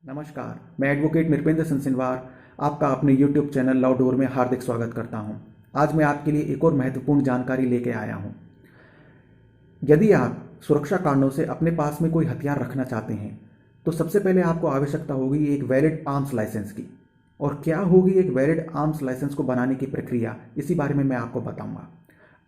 नमस्कार, मैं एडवोकेट नृपेंद्र सिंह आपका अपने यूट्यूब चैनल लॉ डोर में हार्दिक स्वागत करता हूं। आज मैं आपके लिए एक और महत्वपूर्ण जानकारी लेके आया हूं। यदि आप सुरक्षा कारणों से अपने पास में कोई हथियार रखना चाहते हैं तो सबसे पहले आपको आवश्यकता होगी एक वैलिड आर्म्स लाइसेंस की। और क्या होगी एक वैलिड आर्म्स लाइसेंस को बनाने की प्रक्रिया, इसी बारे में मैं आपको बताऊंगा।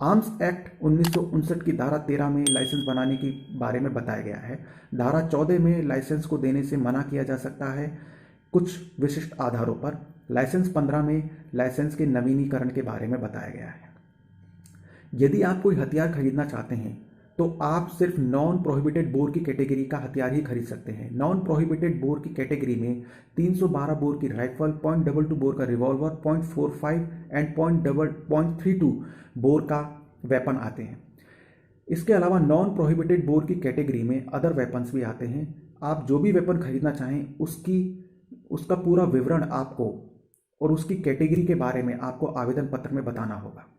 आर्म्स एक्ट 1959 की धारा 13 में लाइसेंस बनाने के बारे में बताया गया है। धारा 14 में लाइसेंस को देने से मना किया जा सकता है कुछ विशिष्ट आधारों पर। लाइसेंस 15 में लाइसेंस के नवीनीकरण के बारे में बताया गया है। यदि आप कोई हथियार खरीदना चाहते हैं तो आप सिर्फ नॉन प्रोहिबिटेड बोर की कैटेगरी का हथियार ही खरीद सकते हैं। नॉन प्रोहिबिटेड बोर की कैटेगरी में 312 बोर की राइफल, .22 बोर का रिवॉल्वर, .45 एंड .32 बोर का वेपन आते हैं। इसके अलावा नॉन प्रोहिबिटेड बोर की कैटेगरी में अदर वेपन्स भी आते हैं। आप जो भी वेपन खरीदना चाहें उसका पूरा विवरण आपको और उसकी कैटेगरी के बारे में आपको आवेदन पत्र में बताना होगा।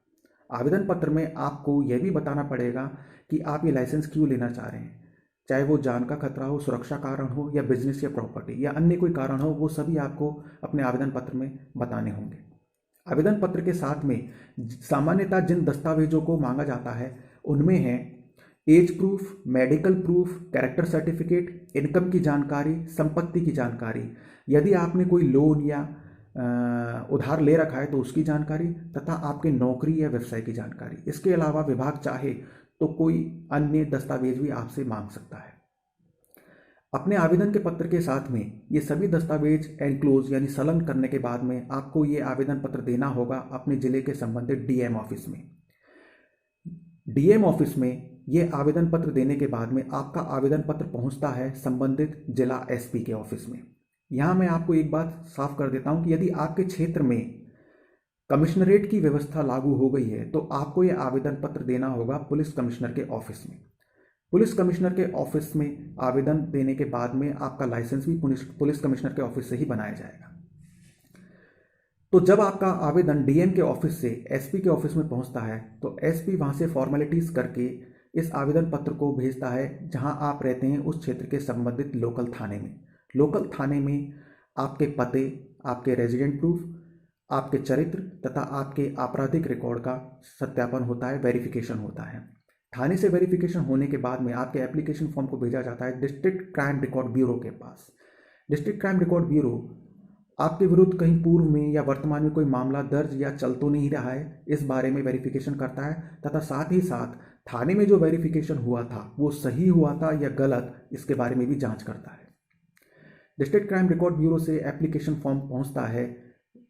आवेदन पत्र में आपको यह भी बताना पड़ेगा कि आप ये लाइसेंस क्यों लेना चाह रहे हैं, चाहे वो जान का खतरा हो, सुरक्षा कारण हो, या बिजनेस या प्रॉपर्टी या अन्य कोई कारण हो, वो सभी आपको अपने आवेदन पत्र में बताने होंगे। आवेदन पत्र के साथ में सामान्यतः जिन दस्तावेजों को मांगा जाता है उनमें है age proof, medical proof, character certificate, income की जानकारी, संपत्ति की जानकारी, यदि आपने कोई लोन या उधार ले रखा है तो उसकी जानकारी, तथा आपके नौकरी या व्यवसाय की जानकारी। इसके अलावा विभाग चाहे तो कोई अन्य दस्तावेज भी आपसे मांग सकता है। अपने आवेदन के पत्र के साथ में ये सभी दस्तावेज एनक्लोज यानी संलग्न करने के बाद में आपको ये आवेदन पत्र देना होगा अपने जिले के संबंधित डीएम ऑफिस में। डीएम ऑफिस में ये आवेदन पत्र देने के बाद में आपका आवेदन पत्र पहुंचता है संबंधित जिला एसपी के ऑफिस में। यहाँ मैं आपको एक बात साफ कर देता हूँ कि यदि आपके क्षेत्र में कमिश्नरेट की व्यवस्था लागू हो गई है तो आपको यह आवेदन पत्र देना होगा पुलिस कमिश्नर के ऑफिस में। पुलिस कमिश्नर के ऑफिस में आवेदन देने के बाद में आपका लाइसेंस भी पुलिस कमिश्नर के ऑफिस से ही बनाया जाएगा। तो जब आपका आवेदन डीएम के ऑफिस से एसपी के ऑफिस में पहुंचता है तो एसपी वहां से फॉर्मेलिटीज करके इस आवेदन पत्र को भेजता है जहां आप रहते हैं उस क्षेत्र के संबंधित लोकल थाने में। लोकल थाने में आपके पते, आपके रेजिडेंट प्रूफ, आपके चरित्र तथा आपके आपराधिक रिकॉर्ड का सत्यापन होता है, वेरिफिकेशन होता है। थाने से वेरिफिकेशन होने के बाद में आपके एप्लीकेशन फॉर्म को भेजा जाता है डिस्ट्रिक्ट क्राइम रिकॉर्ड ब्यूरो के पास। डिस्ट्रिक्ट क्राइम रिकॉर्ड ब्यूरो आपके विरुद्ध कहीं पूर्व में या वर्तमान में कोई मामला दर्ज या चल तो नहीं रहा है, इस बारे में वेरिफिकेशन करता है, तथा साथ ही साथ थाने में जो वेरिफिकेशन हुआ था वो सही हुआ था या गलत, इसके बारे में भी जांच करता है। डिस्ट्रिक्ट क्राइम रिकॉर्ड ब्यूरो से एप्लीकेशन फॉर्म पहुंचता है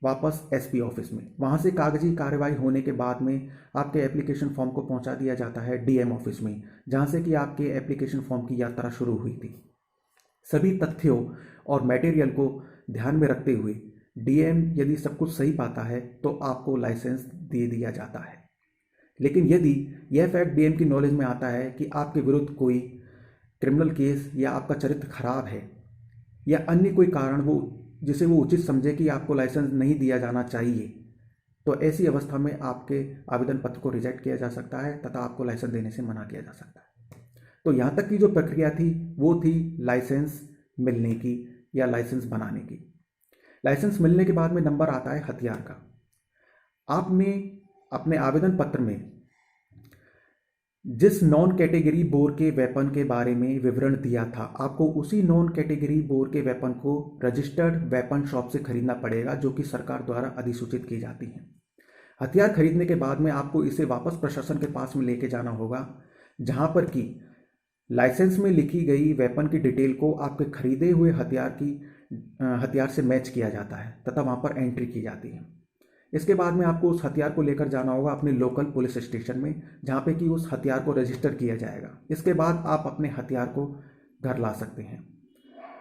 वापस एसपी ऑफिस में। वहां से कागजी कार्रवाई होने के बाद में आपके एप्लीकेशन फॉर्म को पहुंचा दिया जाता है डीएम ऑफिस में, जहां से कि आपके एप्लीकेशन फॉर्म की यात्रा शुरू हुई थी। सभी तथ्यों और मटेरियल को ध्यान में रखते हुए डीएम यदि सब कुछ सही पाता है तो आपको लाइसेंस दे दिया जाता है। लेकिन यदि यह फैक्ट डीएम की नॉलेज में आता है कि आपके विरुद्ध कोई क्रिमिनल केस या आपका चरित्र खराब है या अन्य कोई कारण जिसे वो उचित समझे कि आपको लाइसेंस नहीं दिया जाना चाहिए, तो ऐसी अवस्था में आपके आवेदन पत्र को रिजेक्ट किया जा सकता है तथा आपको लाइसेंस देने से मना किया जा सकता है। तो यहाँ तक की जो प्रक्रिया थी वो थी लाइसेंस मिलने की या लाइसेंस बनाने की। लाइसेंस मिलने के बाद में नंबर आता है हथियार का। आपने अपने आवेदन पत्र में जिस नॉन कैटेगरी बोर के वेपन के बारे में विवरण दिया था, आपको उसी नॉन कैटेगरी बोर के वेपन को रजिस्टर्ड वेपन शॉप से खरीदना पड़ेगा, जो कि सरकार द्वारा अधिसूचित की जाती है। हथियार खरीदने के बाद में आपको इसे वापस प्रशासन के पास में लेके जाना होगा, जहां पर कि लाइसेंस में लिखी गई वेपन की डिटेल को आपके खरीदे हुए हथियार से मैच किया जाता है तथा वहां पर एंट्री की जाती है। इसके बाद में आपको उस हथियार को लेकर जाना होगा अपने लोकल पुलिस स्टेशन में, जहां पे कि उस हथियार को रजिस्टर किया जाएगा। इसके बाद आप अपने हथियार को घर ला सकते हैं।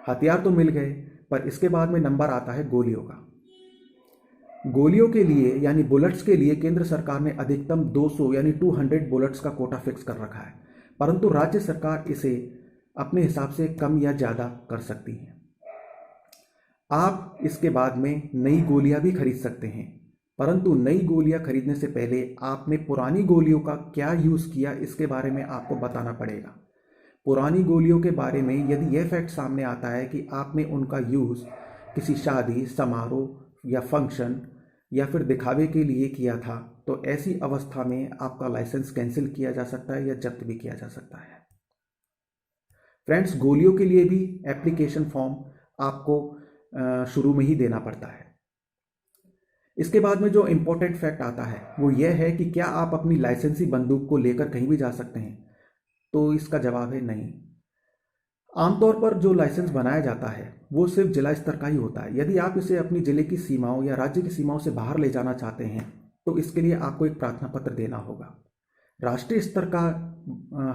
हथियार तो मिल गए, पर इसके बाद में नंबर आता है गोलियों का। गोलियों के लिए यानी बुलेट्स के लिए केंद्र सरकार ने अधिकतम 200 यानी 200 बुलेट्स का कोटा फिक्स कर रखा है, परंतु राज्य सरकार इसे अपने हिसाब से कम या ज़्यादा कर सकती है। आप इसके बाद में नई गोलियां भी खरीद सकते हैं, परंतु नई गोलियां खरीदने से पहले आपने पुरानी गोलियों का क्या यूज़ किया इसके बारे में आपको बताना पड़ेगा। पुरानी गोलियों के बारे में यदि यह फैक्ट सामने आता है कि आपने उनका यूज़ किसी शादी, समारोह या फंक्शन या फिर दिखावे के लिए किया था, तो ऐसी अवस्था में आपका लाइसेंस कैंसिल किया जा सकता है या जब्त भी किया जा सकता है। फ्रेंड्स, गोलियों के लिए भी एप्लीकेशन फॉर्म आपको शुरू में ही देना पड़ता है। इसके बाद में जो इम्पोर्टेंट फैक्ट आता है वो यह है कि क्या आप अपनी लाइसेंसी बंदूक को लेकर कहीं भी जा सकते हैं? तो इसका जवाब है नहीं। आमतौर पर जो लाइसेंस बनाया जाता है वो सिर्फ जिला स्तर का ही होता है। यदि आप इसे अपनी जिले की सीमाओं या राज्य की सीमाओं से बाहर ले जाना चाहते हैं तो इसके लिए आपको एक प्रार्थना पत्र देना होगा। राष्ट्रीय स्तर का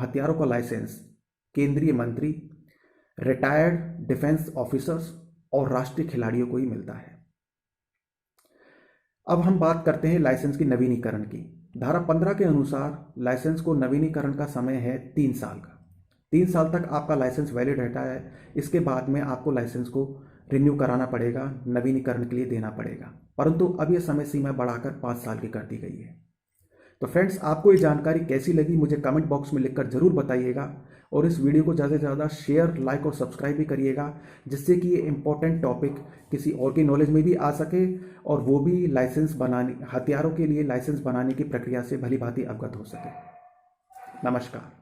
हथियारों का लाइसेंस केंद्रीय मंत्री, रिटायर्ड डिफेंस ऑफिसर्स और राष्ट्रीय खिलाड़ियों को ही मिलता है। अब हम बात करते हैं लाइसेंस की नवीनीकरण की। धारा 15 के अनुसार लाइसेंस को नवीनीकरण का समय है 3 साल का। 3 साल तक आपका लाइसेंस वैलिड रहता है। इसके बाद में आपको लाइसेंस को रिन्यू कराना पड़ेगा, नवीनीकरण के लिए देना पड़ेगा, परंतु अब यह समय सीमा बढ़ाकर 5 साल की कर दी गई है। तो फ्रेंड्स, आपको ये जानकारी कैसी लगी मुझे कमेंट बॉक्स में लिखकर ज़रूर बताइएगा और इस वीडियो को ज़्यादा से ज़्यादा शेयर, लाइक और सब्सक्राइब भी करिएगा, जिससे कि ये इंपॉर्टेंट टॉपिक किसी और की नॉलेज में भी आ सके और वो भी लाइसेंस बनाने, हथियारों के लिए लाइसेंस बनाने की प्रक्रिया से भली भांति अवगत हो सके। नमस्कार।